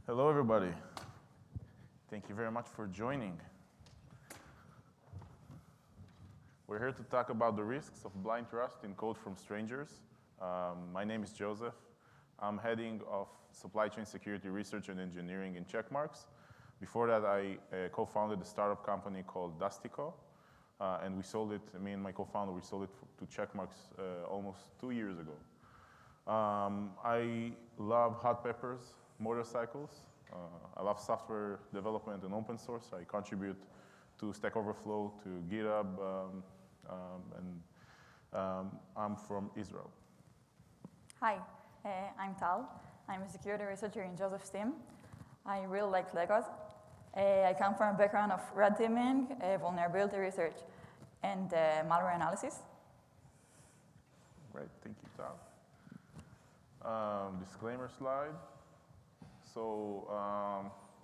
Hello, everybody. Thank you very much for joining. We're here to talk about the risks of blind trust in code from strangers. My name is Joseph. I'm heading of supply chain security research and engineering in Checkmarx. Before that, I co-founded a startup company called Dustico, and we sold it, me and my co-founder, we sold it to Checkmarx almost 2 years ago. I love hot peppers, motorcycles. I love software development and open source. I contribute to Stack Overflow, to GitHub, and I'm from Israel. Hi, I'm Tal. I'm a security researcher in Joseph's team. I really like Legos. I come from a background of red teaming, vulnerability research, and malware analysis. Great, thank you, Tal. Disclaimer slide. So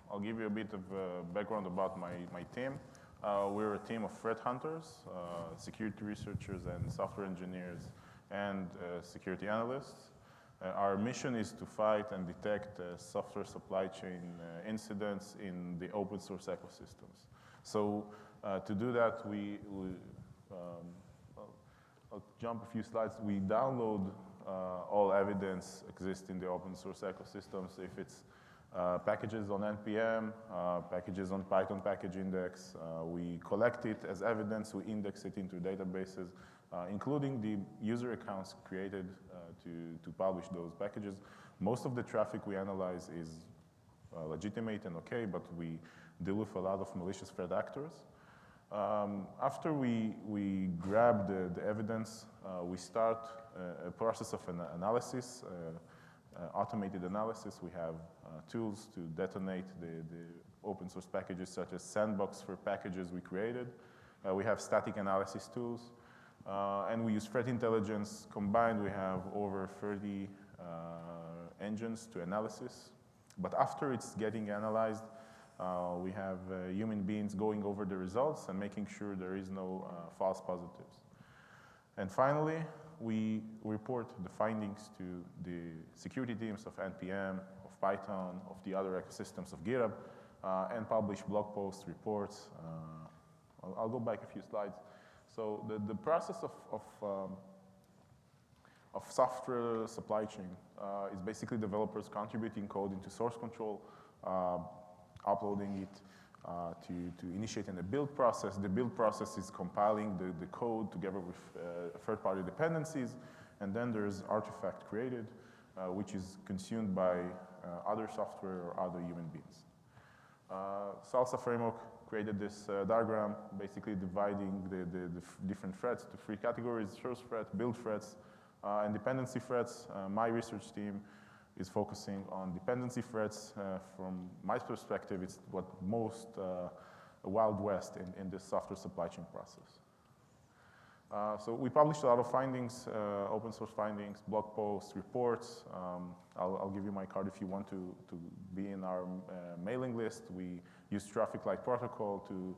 I'll give you a bit of background about my team. We're a team of threat hunters, security researchers, and software engineers, and security analysts. Our mission is to fight and detect software supply chain incidents in the open source ecosystems. So to do that, I'll jump a few slides. We download all evidence exists in the open source ecosystems. If it's packages on NPM, packages on Python package index, we collect it as evidence, we index it into databases, including the user accounts created to publish those packages. Most of the traffic we analyze is legitimate and okay, but we deal with a lot of malicious threat actors. After we grab the evidence, we start a process of an analysis, automated analysis. We have tools to detonate the open source packages, such as Sandbox for packages we created. We have static analysis tools, and we use threat intelligence. Combined, we have over 30 engines to analysis. But after it's getting analyzed, we have human beings going over the results and making sure there is no false positives. And finally, we report the findings to the security teams of NPM, of Python, of the other ecosystems of GitHub, and publish blog posts, reports. I'll go back a few slides. So the process of software supply chain is basically developers contributing code into source control, uploading it to initiate in the build process. The build process is compiling the code together with third-party dependencies, and then there's artifact created, which is consumed by other software or other human beings. Salsa Framework created this diagram, basically dividing the different threats to 3 categories: source threat, build threats, and dependency threats. My research team is focusing on dependency threats. From my perspective, it's what most Wild West in this software supply chain process. So we published a lot of findings, open source findings, blog posts, reports. I'll give you my card if you want to be in our mailing list. We use traffic light protocol to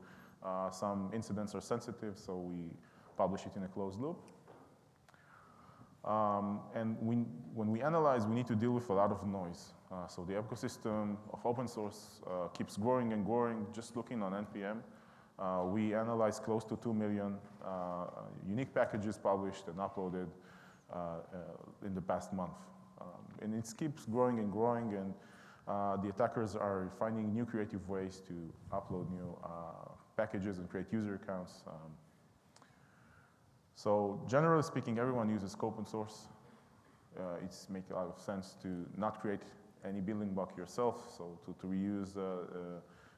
some incidents are sensitive, so we publish it in a closed loop. And when we analyze, we need to deal with a lot of noise. So the ecosystem of open source keeps growing and growing. Just looking on NPM, we analyze close to 2 million unique packages published and uploaded in the past month. And it keeps growing and growing, and the attackers are finding new creative ways to upload new packages and create user accounts. So generally speaking, everyone uses open source. It's makes a lot of sense to not create any building block yourself, so to reuse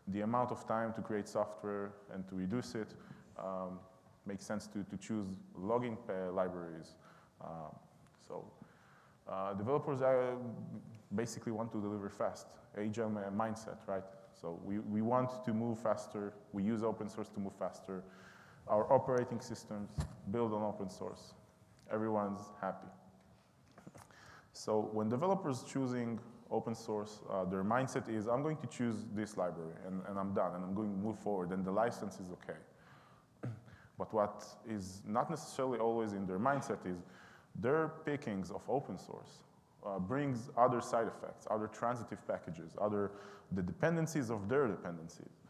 the amount of time to create software and to reduce it. Makes sense to choose logging libraries. Developers basically want to deliver fast, agile mindset, right? So we want to move faster. We use open source to move faster. Our operating systems build on open source. Everyone's happy. So when developers choosing open source, their mindset is, I'm going to choose this library, and I'm done, and I'm going to move forward, and the license is okay. But what is not necessarily always in their mindset is their pickings of open source brings other side effects, other transitive packages, the dependencies of their dependencies.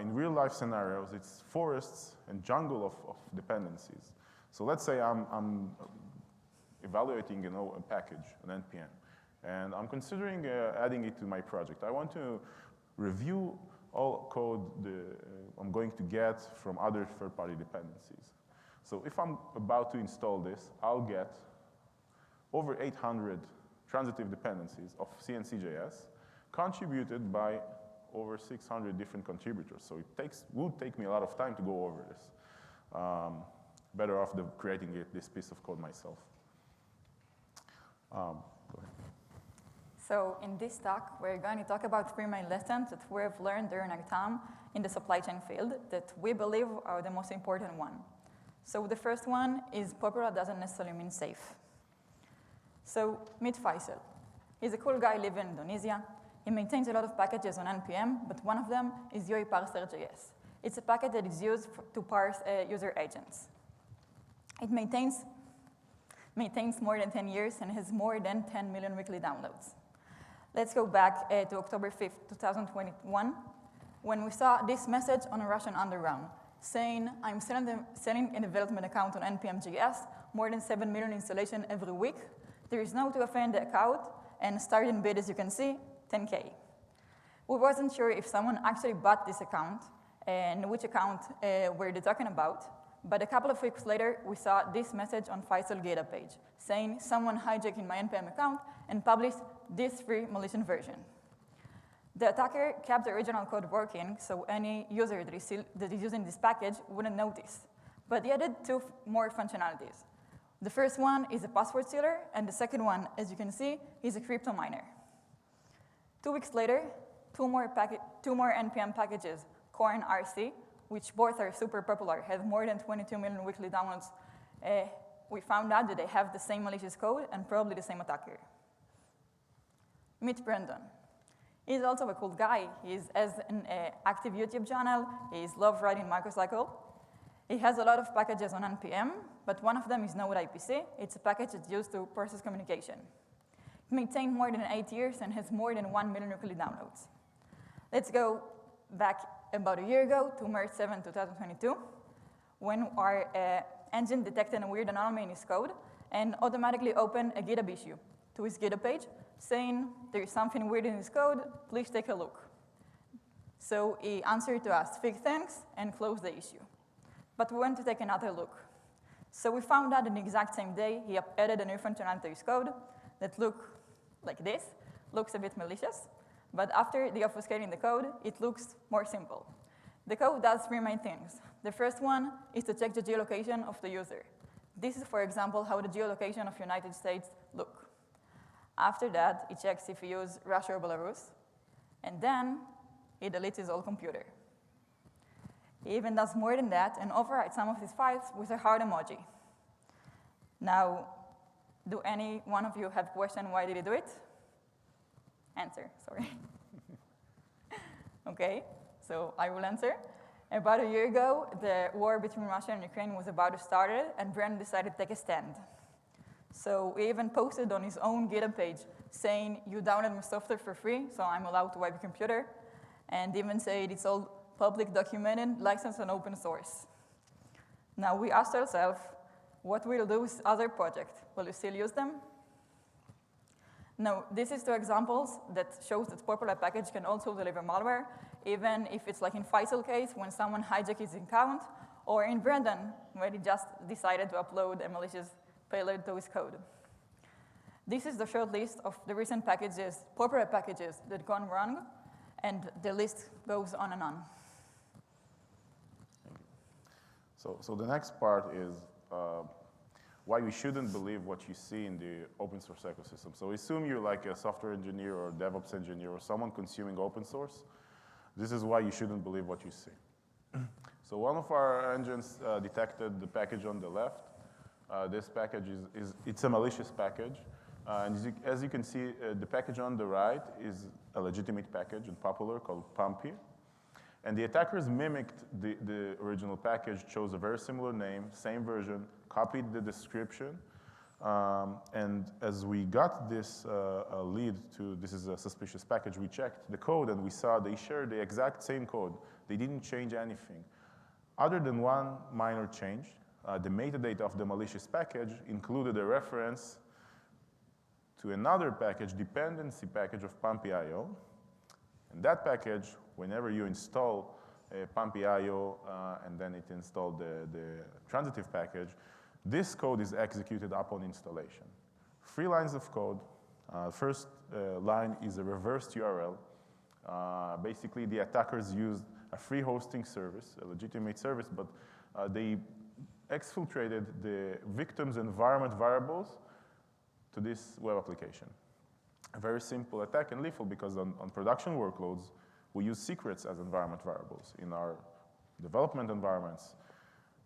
In real life scenarios, it's forests and jungle of dependencies. So let's say I'm evaluating a package, an NPM, and I'm considering adding it to my project. I want to review all code I'm going to get from other third-party dependencies. So if I'm about to install this, I'll get over 800 transitive dependencies of CNCJS contributed by over 600 different contributors. So it would take me a lot of time to go over this. Better off creating this piece of code myself. Go ahead. So in this talk, we're going to talk about 3 main lessons that we have learned during our time in the supply chain field that we believe are the most important one. So the first one is popular doesn't necessarily mean safe. So meet Faisal. He's a cool guy living in Indonesia. He maintains a lot of packages on NPM, but one of them is UI parser.js. It's a package that is used to parse user agents. It maintains more than 10 years and has more than 10 million weekly downloads. Let's go back to October 5th, 2021, when we saw this message on a Russian underground saying, I'm selling a development account on NPM.js, more than 7 million installation every week. There is no to offend the account, and starting bid, as you can see, 10K. We wasn't sure if someone actually bought this account and which account were they talking about, but a couple of weeks later, we saw this message on Faisal GitHub page saying someone hijacking my NPM account and published this free malicious version. The attacker kept the original code working, so any user that is using this package wouldn't notice. But he added 2 more functionalities. The first one is a password sealer, and the second one, as you can see, is a crypto miner. 2 weeks later, 2 more NPM packages, Core and RC, which both are super popular, have more than 22 million weekly downloads. We found out that they have the same malicious code and probably the same attacker. Meet Brandon. He's also a cool guy. He has an active YouTube channel. He loves riding microcycle. He has a lot of packages on NPM, but one of them is Node IPC. It's a package that's used to process communication. He maintained more than 8 years and has more than 1 million weekly downloads. Let's go back about a year ago to March 7, 2022, when our engine detected a weird anomaly in his code and automatically opened a GitHub issue to his GitHub page saying, there is something weird in his code, please take a look. So he answered to us, fix thanks, and closed the issue. But we went to take another look. So we found out on the exact same day, he added a new functionality to his code that looks like this, looks a bit malicious, but after deobfuscating the code, it looks more simple. The code does 3 main things. The first one is to check the geolocation of the user. This is, for example, how the geolocation of United States look. After that, it checks if you use Russia or Belarus, and then he deletes his old computer. He even does more than that and overrides some of his files with a heart emoji. Now, do any one of you have a question why did he do it? Answer, sorry. Okay, so I will answer. About a year ago, the war between Russia and Ukraine was about to start, and Brandon decided to take a stand. So he even posted on his own GitHub page saying, you download my software for free, so I'm allowed to wipe your computer, and even said it's all public documented, licensed, and open source. Now we asked ourselves, what we'll do with other projects? Will you still use them? No, this is 2 examples that shows that popular package can also deliver malware, even if it's like in Faisal case, when someone hijacks his account, or in Brandon, where he just decided to upload a malicious payload to his code. This is the short list of the recent packages, popular packages that gone wrong, and the list goes on and on. So the next part is why you shouldn't believe what you see in the open source ecosystem. So assume you're like a software engineer or DevOps engineer or someone consuming open source. This is why you shouldn't believe what you see. So one of our engines detected the package on the left. This package it's a malicious package. And as you can see, the package on the right is a legitimate package and popular called Pumpy. And the attackers mimicked the original package, chose a very similar name, same version, copied the description, And as we got this lead to this is a suspicious package, we checked the code and we saw they shared the exact same code. They didn't change anything. Other than one minor change, the metadata of the malicious package included a reference to another package, dependency package of Pumpy.io. And that package, whenever you install Pumpy.io and then it installed the transitive package, this code is executed upon installation. 3 lines of code. First line is a reversed URL. Basically, the attackers used a free hosting service, a legitimate service, but they exfiltrated the victim's environment variables to this web application. A very simple attack and lethal because on production workloads, we use secrets as environment variables. In our development environments,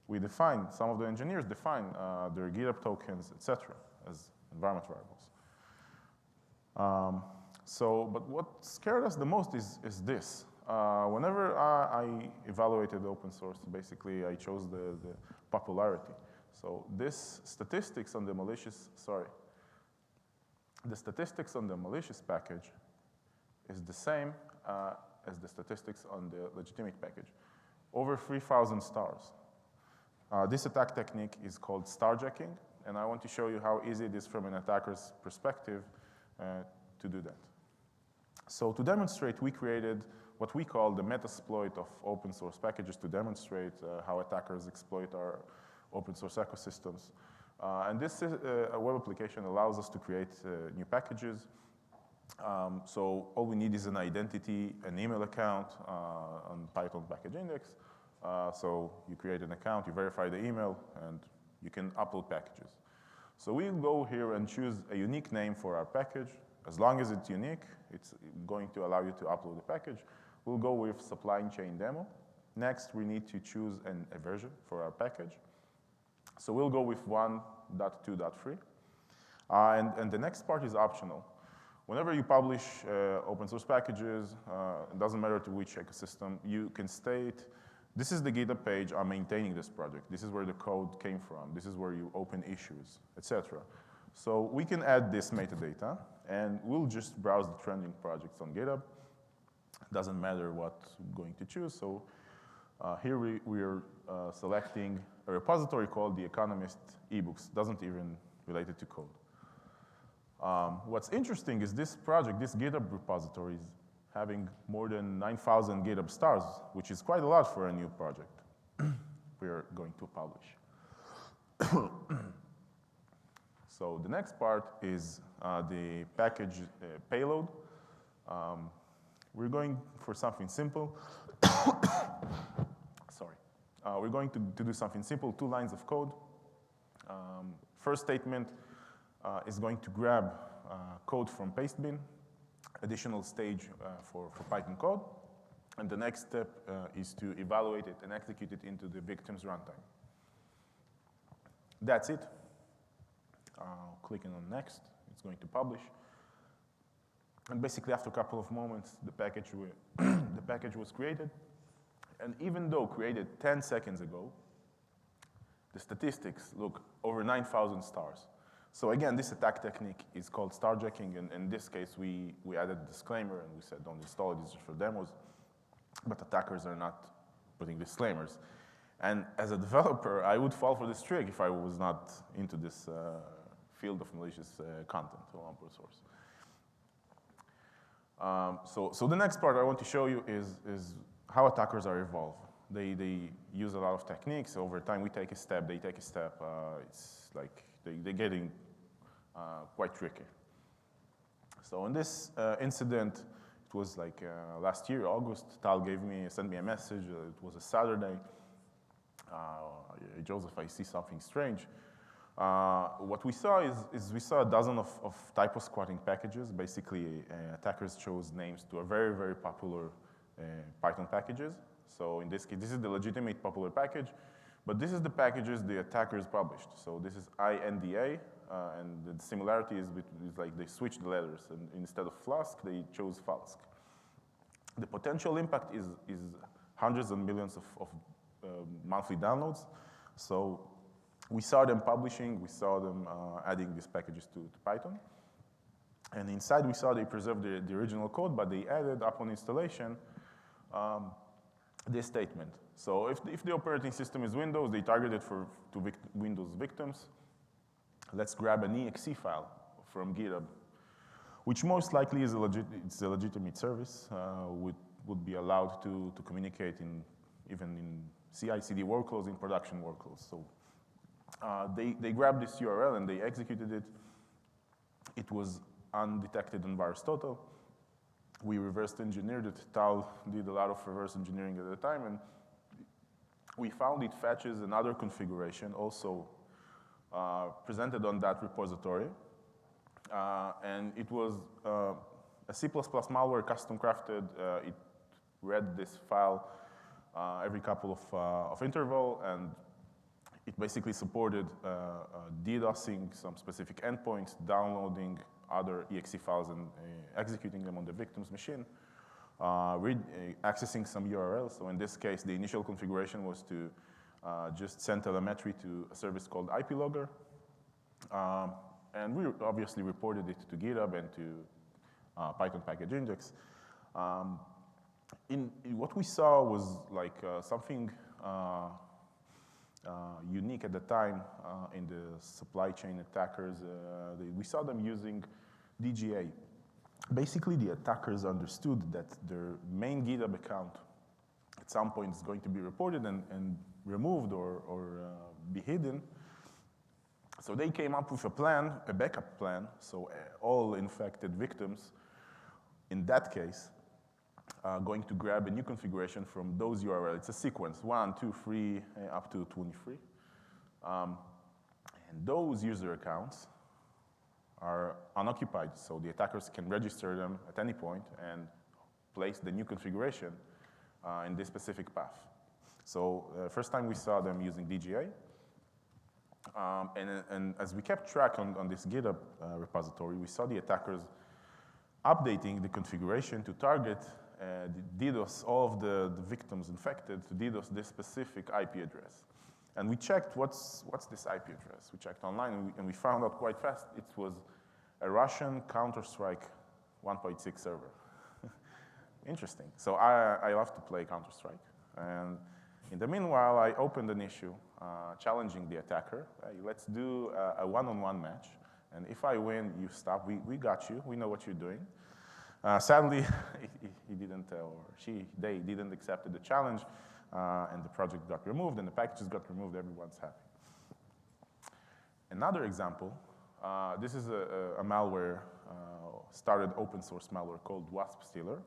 we define, some of the engineers define their GitHub tokens, etc., as environment variables. But what scared us the most is this. Whenever I evaluated open source, basically I chose the popularity. So this statistics on the malicious, the statistics on the malicious package is the same as the statistics on the legitimate package. Over 3,000 stars. This attack technique is called starjacking, and I want to show you how easy it is from an attacker's perspective to do that. So to demonstrate, we created what we call the metasploit of open source packages to demonstrate how attackers exploit our open source ecosystems. And this is a web application allows us to create new packages. So all we need is an identity, an email account on Python package index. So you create an account, you verify the email, and you can upload packages. So we'll go here and choose a unique name for our package. As long as it's unique, it's going to allow you to upload the package. We'll go with supply chain demo. Next, we need to choose a version for our package. So we'll go with 1.2.3. And the next part is optional. Whenever you publish open source packages, it doesn't matter to which ecosystem, you can state, this is the GitHub page, I'm maintaining this project. This is where the code came from. This is where you open issues, etc. So we can add this metadata, and we'll just browse the trending projects on GitHub. Doesn't matter what we're going to choose. So here we are selecting a repository called The Economist eBooks. Doesn't even relate it to code. What's interesting is this project, this GitHub repository is having more than 9,000 GitHub stars, which is quite a lot for a new project we are going to publish. So the next part is the package payload. We're going for something simple. Sorry. We're going to do something simple, 2 lines of code. First statement is going to grab code from Pastebin, additional stage for Python code. And the next step is to evaluate it and execute it into the victim's runtime. That's it. Clicking on next, it's going to publish. And basically, after a couple of moments, the package was created. And even though created 10 seconds ago, the statistics look over 9,000 stars. So again, this attack technique is called starjacking. And in this case, we added a disclaimer and we said, don't install it, it's just for demos. But attackers are not putting disclaimers. And as a developer, I would fall for this trick if I was not into this field of malicious content or open source. So the next part I want to show you is how attackers are evolved. They use a lot of techniques. Over time, we take a step, they take a step. It's like they're getting quite tricky. So in this incident, it was like last year, August, Tal sent me a message. It was a Saturday. Joseph, I see something strange. What we saw is we saw a dozen of typo squatting packages. Basically, attackers chose names to a very, very popular Python packages. So in this case, this is the legitimate popular package, but this is the packages the attackers published. So this is INDA, and the similarity is like they switched the letters, and instead of Flask, they chose Falsk. The potential impact is hundreds of millions of monthly downloads. So We saw them publishing, we saw them adding these packages to Python. And inside we saw they preserved the original code, but they added upon installation this statement. So if the operating system is Windows, they target it to Windows victims. Let's grab an exe file from GitHub, which most likely is it's a legitimate service, would be allowed to communicate even in CI/CD workloads, in production workloads. So they grabbed this URL and they executed it. It was undetected on VirusTotal. We reverse engineered it. Tal did a lot of reverse engineering at the time, and we found it fetches another configuration also presented on that repository. And it was a C++ malware custom crafted. It read this file every couple of interval, and it basically supported DDoSing some specific endpoints, downloading other exe files and executing them on the victim's machine, accessing some URLs. So in this case, the initial configuration was to just send telemetry to a service called IPlogger. And we obviously reported it to GitHub and to Python package index. In what we saw was like something unique at the time in the supply chain attackers. We saw them using DGA. Basically, the attackers understood that their main GitHub account at some point is going to be reported and removed or be hidden. So they came up with a plan, a backup plan, so all infected victims, in that case, going to grab a new configuration from those URLs. It's a sequence, 1, 2, 3, up to 23. And those user accounts are unoccupied, so the attackers can register them at any point and place the new configuration in this specific path. So first time we saw them using DGA. And as we kept track on this GitHub repository, we saw the attackers updating the configuration to target DDoS all of the victims infected to DDoS this specific IP address. And we checked what's this IP address. We checked online and we found out quite fast it was a Russian Counter-Strike 1.6 server. Interesting. So I love to play Counter-Strike. And in the meanwhile, I opened an issue challenging the attacker. Let's do a one-on-one match. And if I win, you stop. We got you. We know what you're doing. Sadly, he didn't, or they didn't accept the challenge, and the project got removed, and the packages got removed. Everyone's happy. Another example, this is a malware, started open source malware called Wasp Stealer.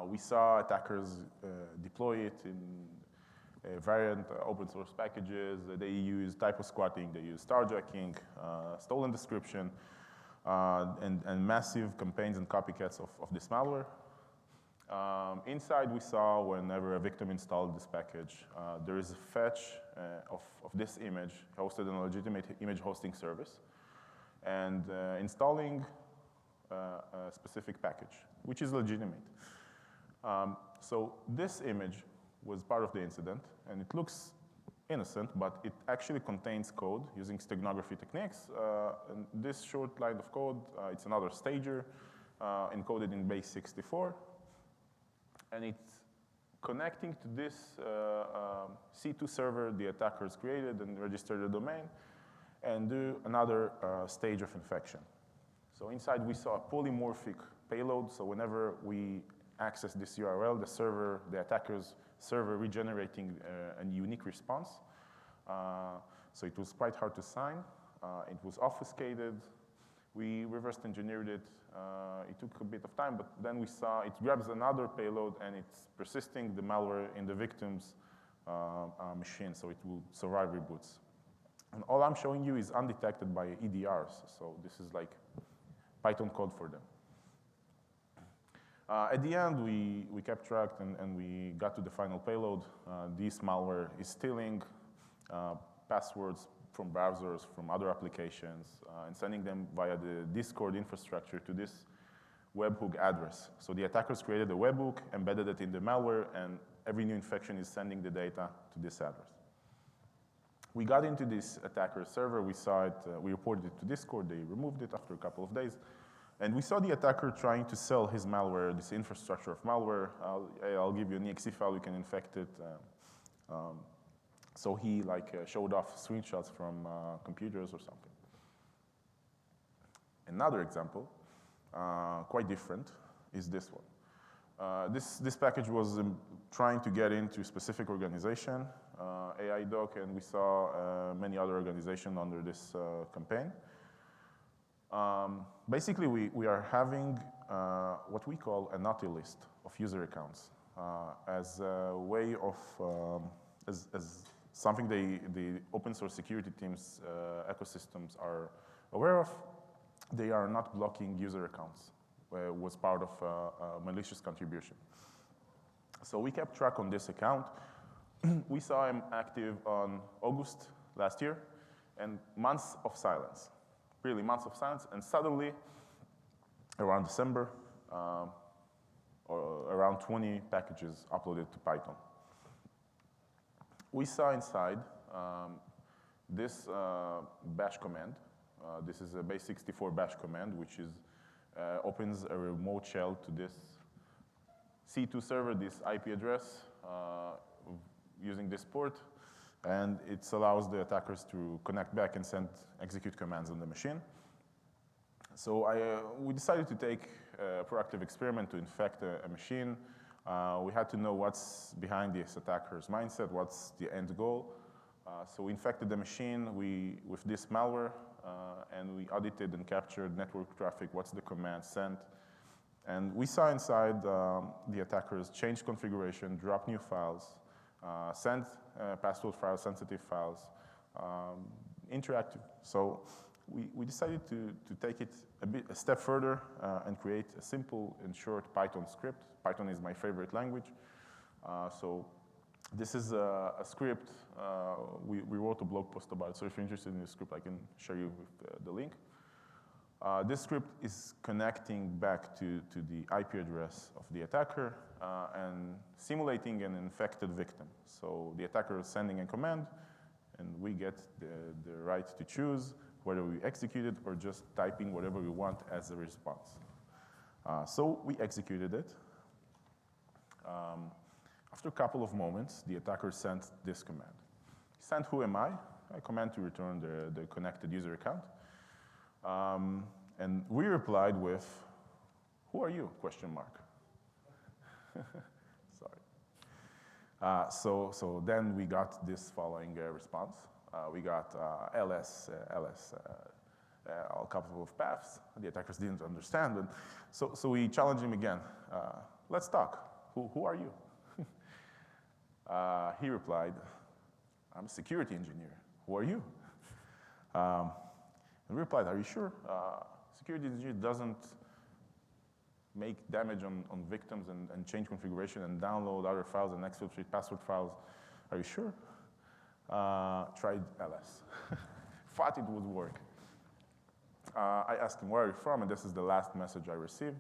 We saw attackers deploy it in variant open source packages. They use typo squatting, they use starjacking, stolen description, and massive campaigns and copycats of this malware. Inside we saw whenever a victim installed this package, there is a fetch of this image hosted on a legitimate image hosting service and installing a specific package, which is legitimate. So this image was part of the incident, and it looks innocent, but it actually contains code using steganography techniques. And this short line of code, it's another stager encoded in base 64. And it's connecting to this C2 server the attackers created and registered the domain and do another stage of infection. So inside we saw a polymorphic payload. So whenever we access this URL, the attacker's server regenerating a unique response. So it was quite hard to sign. It was obfuscated. We reverse engineered it. It took a bit of time, but then we saw it grabs another payload and it's persisting the malware in the victim's machine, so it will survive reboots. And all I'm showing you is undetected by EDRs, so this is like Python code for them. At the end, we kept track and we got to the final payload. This malware is stealing passwords from browsers, from other applications, and sending them via the Discord infrastructure to this webhook address. So the attackers created a webhook, embedded it in the malware, and every new infection is sending the data to this address. We got into this attacker server, we saw it, we reported it to Discord, they removed it after a couple of days. And we saw the attacker trying to sell his malware, this infrastructure of malware. I'll give you an exe file, you can infect it. So he showed off screenshots from computers or something. Another example, quite different, is this one. This package was trying to get into a specific organization, AIDoc, and we saw many other organizations under this campaign. Basically, we are having what we call a naughty list of user accounts as a way of, as something the open source security teams ecosystems are aware of. They are not blocking user accounts, was part of a malicious contribution. So we kept track on this account. We saw him active on August last year, and months of silence, really months of silence, and suddenly, around December, or around 20 packages uploaded to Python. We saw inside this bash command. This is a base64 bash command, which opens a remote shell to this C2 server, this IP address, using this port, and it allows the attackers to connect back and execute commands on the machine. So we decided to take a proactive experiment to infect a machine. We had to know what's behind this attacker's mindset, what's the end goal. So we infected the machine with this malware, and we audited and captured network traffic, what's the command sent. And we saw inside the attackers change configuration, drop new files, send password files, sensitive files, interactive. So we decided to take it a step further and create a simple and short Python script. Python is my favorite language. So this is a script. We wrote a blog post about it, so if you're interested in the script, I can share you with the link. This script is connecting back to the IP address of the attacker and simulating an infected victim. So the attacker is sending a command, and we get the right to choose whether we execute it or just type in whatever we want as a response. So we executed it. After a couple of moments, the attacker sent this command. He sent who am I, a command to return the connected user account. And we replied with, who are you, question mark. Sorry. So then we got this following response. We got ls, a couple of paths. The attackers didn't understand. And so we challenged him again. Let's talk. Who are you? He replied, I'm a security engineer. Who are you? And we replied, are you sure? Security engineer doesn't make damage on victims and change configuration and download other files and exfiltrate password files. Are you sure? Tried ls. Thought it would work. I asked him, where are you from? And this is the last message I received.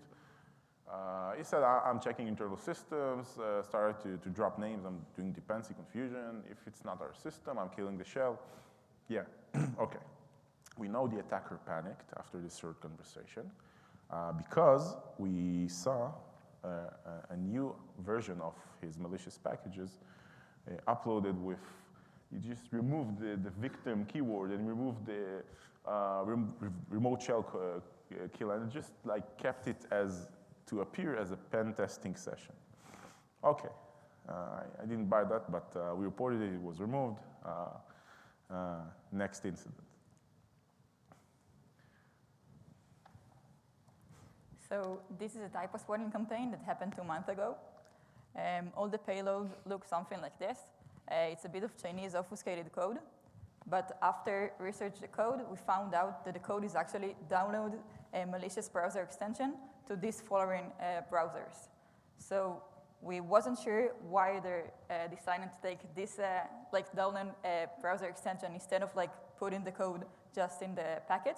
He said, I'm checking internal systems, started to drop names, I'm doing dependency confusion. If it's not our system, I'm killing the shell. Yeah, okay. We know the attacker panicked after this short conversation because we saw a new version of his malicious packages uploaded with, he just removed the victim keyword and removed the remote shell kill, and just kept it to appear as a pen testing session. Okay, I didn't buy that, but we reported it was removed. Next incident. So this is a typo spotting campaign that happened 2 months ago. All the payload looks something like this. It's a bit of Chinese obfuscated code. But after research the code, we found out that the code is actually download a malicious browser extension to these following browsers. So we wasn't sure why they decided to take this download browser extension instead of putting the code just in the package.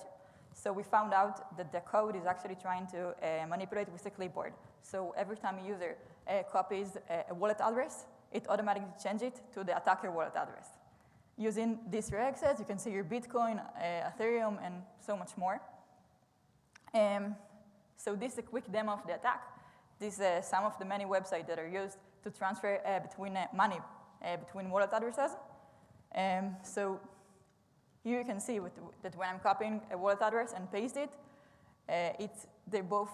So we found out that the code is actually trying to manipulate with the clipboard. So every time a user copies a wallet address, it automatically changes it to the attacker wallet address. using these regexes, you can see your Bitcoin, Ethereum, and so much more. So this is a quick demo of the attack. These are some of the many websites that are used to transfer between money between wallet addresses. So here you can see that when I'm copying a wallet address and paste it, they both,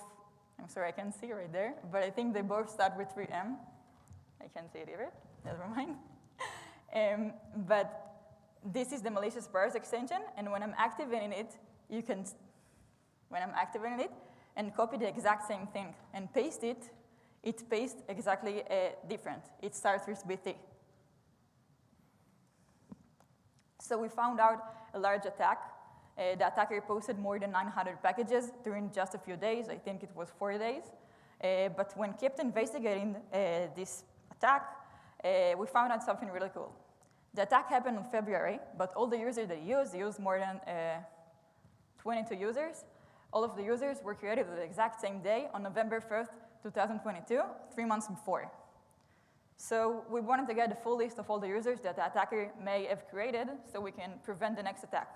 I'm sorry, I can't see right there, but I think they both start with 3M. I can't see it either, never mind. But this is the malicious parse extension, and when I'm activating it, when I'm activating it and copy the exact same thing and paste it, it pastes exactly different. It starts with BT. So we found out a large attack. The attacker posted more than 900 packages during just a few days. I think it was 4 days. But when kept investigating this attack, we found out something really cool. The attack happened in February, but all the users that used more than 22 users. All of the users were created the exact same day on November 1st, 2022, 3 months before. So we wanted to get the full list of all the users that the attacker may have created so we can prevent the next attack.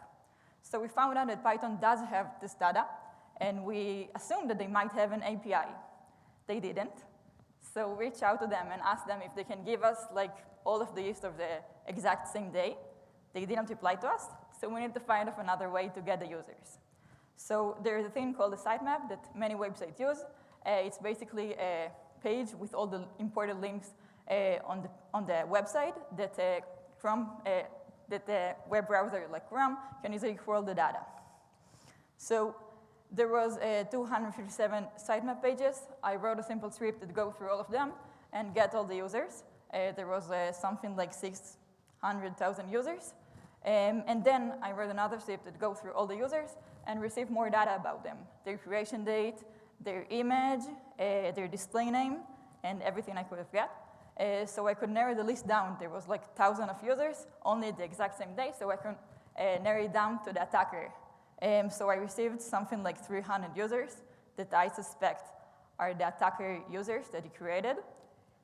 So we found out that Python does have this data, and we assumed that they might have an API. They didn't. So we reached out to them and asked them if they can give us all of the list of the exact same day. They didn't reply to us, so we need to find another way to get the users. So there's a thing called a sitemap that many websites use. It's basically a page with all the imported links on the website that the web browser like Chrome can easily crawl the data. So there was 257 sitemap pages. I wrote a simple script that go through all of them and get all the users. There was something like 600,000 users. And then I wrote another script that go through all the users and receive more data about them, their creation date, their image, their display name, and everything I could have got. So I could narrow the list down. There was thousands of users, only the exact same day, so I could narrow it down to the attacker. So I received something like 300 users that I suspect are the attacker users that he created.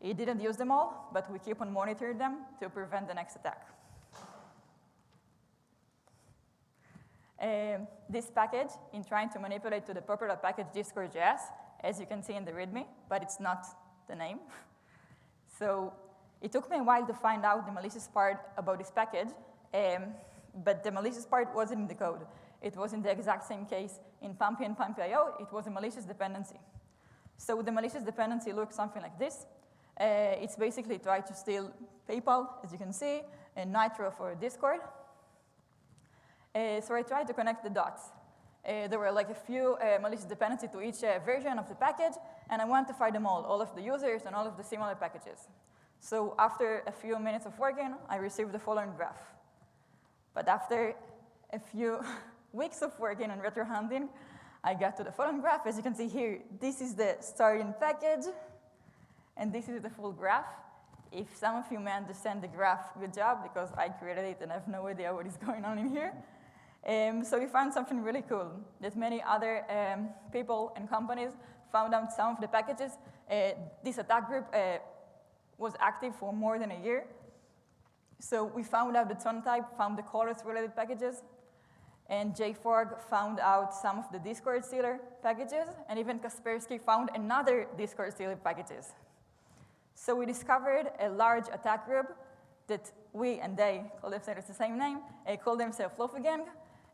He didn't use them all, but we keep on monitoring them to prevent the next attack. This package, in trying to manipulate to the popular package Discord.js, as you can see in the README, but it's not the name. So it took me a while to find out the malicious part about this package, but the malicious part wasn't in the code. It was in the exact same case in Pumpy and Pumpy.io. It was a malicious dependency. So the malicious dependency looks something like this. It's basically tried to steal PayPal, as you can see, and Nitro for Discord. So I tried to connect the dots. There were a few malicious dependencies to each version of the package, and I wanted to find them all of the users and all of the similar packages. So after a few minutes of working, I received the following graph. But after a few weeks of working and retro hunting, I got to the following graph. As you can see here, this is the starting package, and this is the full graph. If some of you may understand the graph, good job, because I created it and I have no idea what is going on in here. So we found something really cool, that many other people and companies found out some of the packages. This attack group was active for more than a year. So we found out the tone type, found the colors-related packages, and JFrog found out some of the Discord stealer packages, and even Kaspersky found another Discord stealer packages. So we discovered a large attack group that we and they call themselves the same name, call themselves Lofi Gang.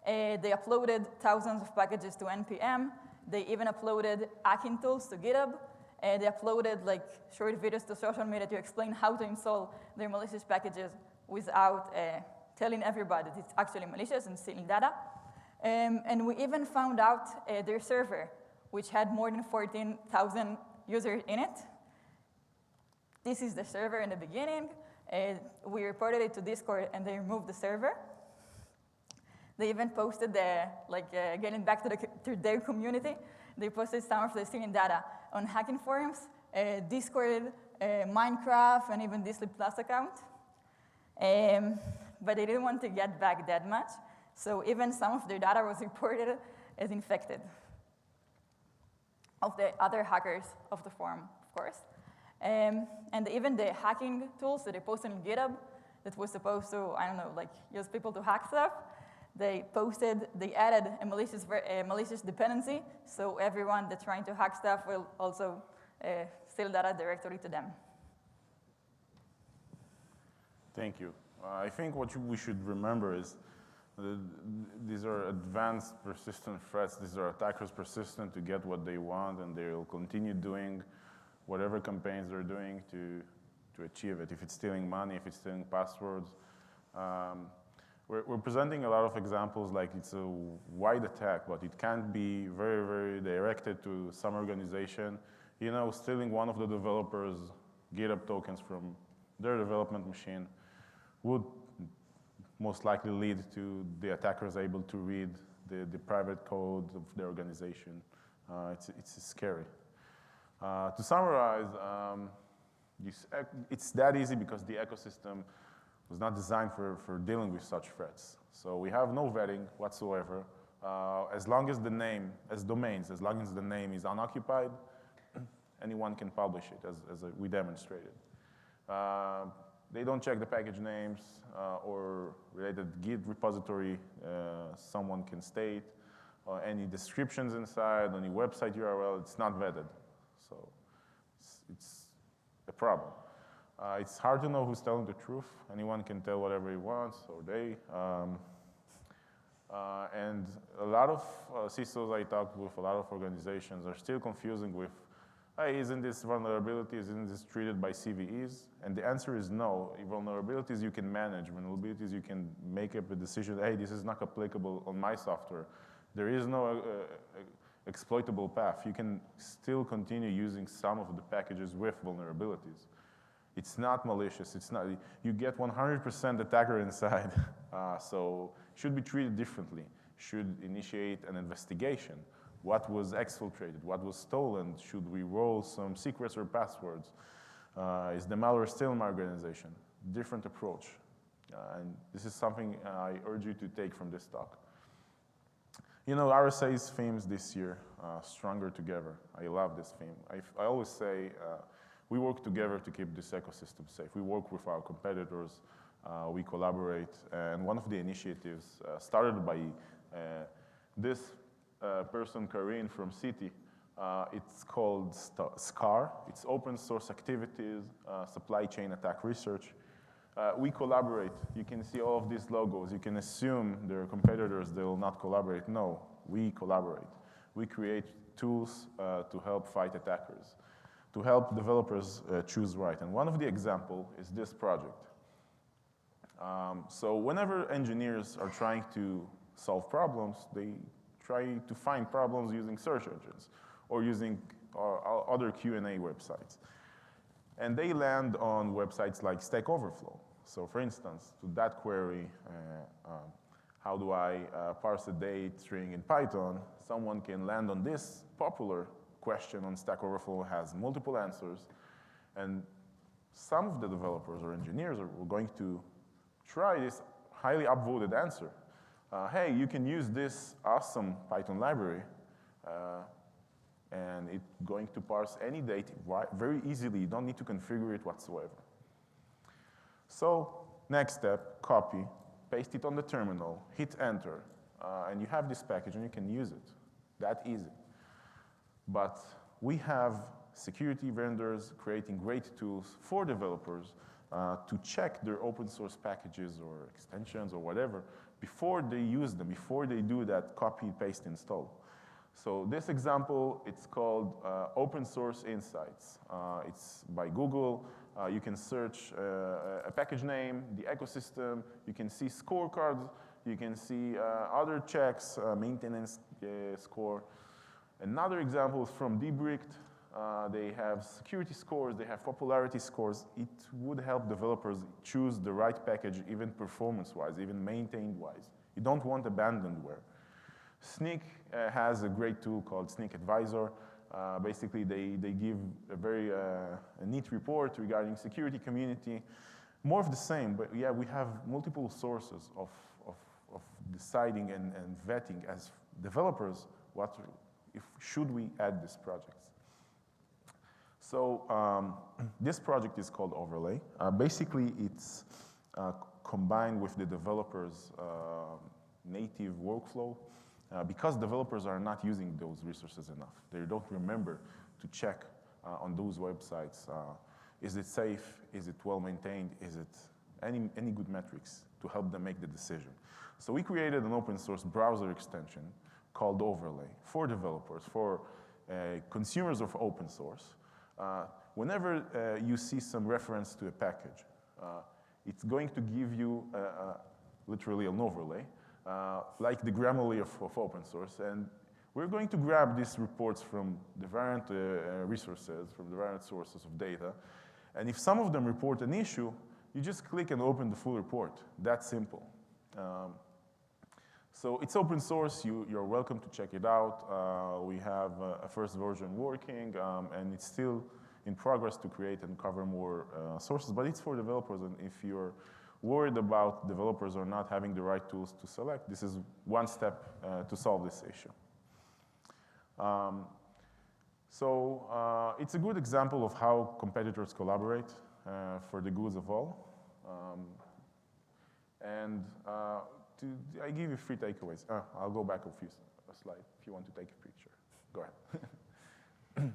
They uploaded thousands of packages to NPM. They even uploaded hacking tools to GitHub. They uploaded short videos to social media to explain how to install their malicious packages without telling everybody that it's actually malicious and stealing data. And we even found out their server, which had more than 14,000 users in it. This is the server in the beginning. We reported it to Discord, and they removed the server. They even posted getting back to their community, they posted some of the stealing data on hacking forums, Discord, Minecraft, and even Disney Plus account. But they didn't want to get back that much, so even some of their data was reported as infected. Of the other hackers of the forum, of course. And even the hacking tools that they posted on GitHub, that was supposed to, I don't know, like use people to hack stuff, they added a malicious dependency, so everyone that's trying to hack stuff will also steal data directly to them. Thank you. I think what we should remember is these are advanced persistent threats. These are attackers persistent to get what they want, and they'll continue doing whatever campaigns they're doing to achieve it. If it's stealing money, if it's stealing passwords. We're presenting a lot of examples like it's a wide attack, but it can't be very, very directed to some organization. You know, stealing one of the developers' GitHub tokens from their development machine would most likely lead to the attackers able to read the private code of the organization. It's scary. To summarize, it's that easy because the ecosystem was not designed for dealing with such threats. So we have no vetting whatsoever. As long as the name, as domains, as long as the name is unoccupied, anyone can publish it, as we demonstrated. They don't check the package names or related Git repository someone can state, or any descriptions inside, any website URL, it's not vetted. So it's a problem. It's hard to know who's telling the truth. Anyone can tell whatever he wants, or they. And a lot of CISOs I talked with, a lot of organizations are still confusing with, hey, isn't this vulnerability, isn't this treated by CVEs? And the answer is no. Vulnerabilities you can manage, vulnerabilities you can make up a decision, hey, this is not applicable on my software. There is no exploitable path. You can still continue using some of the packages with vulnerabilities. It's not malicious, it's not, you get 100% attacker inside, so should be treated differently, should initiate an investigation. What was exfiltrated? What was stolen? Should we roll some secrets or passwords? Is the malware still in my organization? Different approach. And this is something I urge you to take from this talk. You know, RSA's themes this year, Stronger Together. I love this theme. I always say we work together to keep this ecosystem safe. We work with our competitors, we collaborate, and one of the initiatives started by this person, Karine from Citi. It's called SCAR. It's Open Source Activities, Supply Chain Attack Research. We collaborate. You can see all of these logos. You can assume their competitors, they will not collaborate. No, we collaborate. We create tools to help fight attackers, to help developers choose right. And one of the examples is this project. So whenever engineers are trying to solve problems, they try to find problems using search engines or using other Q&A websites. And they land on websites like Stack Overflow. So for instance, to that query, how do I parse a date string in Python, someone can land on this popular question on Stack Overflow, has multiple answers, and some of the developers or engineers are going to try this highly upvoted answer. Hey, you can use this awesome Python library, and it's going to parse any date very easily. You don't need to configure it whatsoever. So next step, copy, paste it on the terminal, hit enter, and you have this package and you can use it. That easy. But we have security vendors creating great tools for developers to check their open source packages or extensions or whatever before they use them, before they do that copy, paste, install. So this example, it's called Open Source Insights. It's by Google. You can search a package name, the ecosystem. You can see scorecards. You can see other checks, maintenance score. Another example is from Debricked. They have security scores. They have popularity scores. It would help developers choose the right package, even performance-wise, even maintained-wise. You don't want abandonedware. Snyk has a great tool called Snyk Advisor. Basically, they give a very neat report regarding security community. More of the same, but yeah, we have multiple sources of deciding and vetting as developers should we add these projects. So this project is called Overlay. Basically, it's combined with the developer's native workflow, because developers are not using those resources enough. They don't remember to check on those websites, is it safe, is it well maintained, is it any good metrics to help them make the decision. So we created an open source browser extension called Overlay for developers, for consumers of open source. Whenever you see some reference to a package, it's going to give you literally an overlay, like the Grammarly of open source. And we're going to grab these reports from the variant resources, from the variant sources of data. And if some of them report an issue, you just click and open the full report. That's simple. So it's open source. You're welcome to check it out. We have a first version working, and it's still in progress to create and cover more sources, but it's for developers. And if you're worried about developers or not having the right tools to select, this is one step to solve this issue. It's a good example of how competitors collaborate for the goods of all. I give you 3 takeaways. I'll go back a slide if you want to take a picture. Go ahead.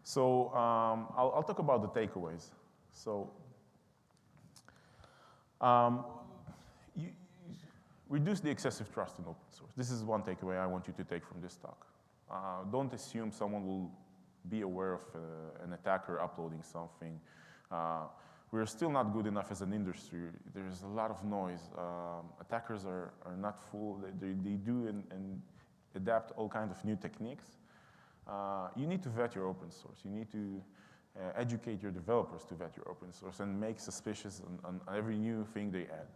I'll talk about the takeaways. Reduce the excessive trust in open source. This is one takeaway I want you to take from this talk. Don't assume someone will be aware of an attacker uploading something. We're still not good enough as an industry. There's a lot of noise. Attackers are not fool. They do and adapt all kinds of new techniques. You need to vet your open source. You need to educate your developers to vet your open source and make suspicious on every new thing they add.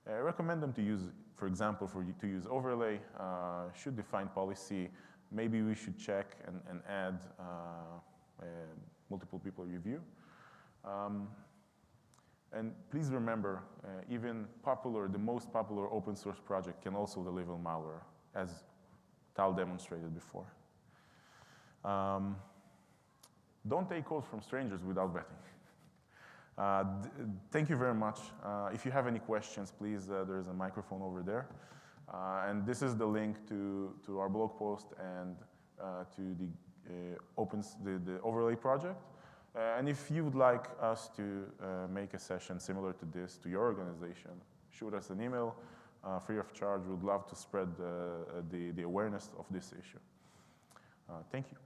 I recommend them to use, for example, to use Overlay, should define policy. Maybe we should check and add multiple people review. And please remember, even the most popular open source project can also deliver malware, as Tal demonstrated before. Don't take calls from strangers without vetting. Thank you very much. If you have any questions, please, there's a microphone over there. And this is the link to our blog post and to the Overlay project. And if you would like us to make a session similar to this to your organization, shoot us an email free of charge. We'd love to spread the awareness of this issue. Thank you.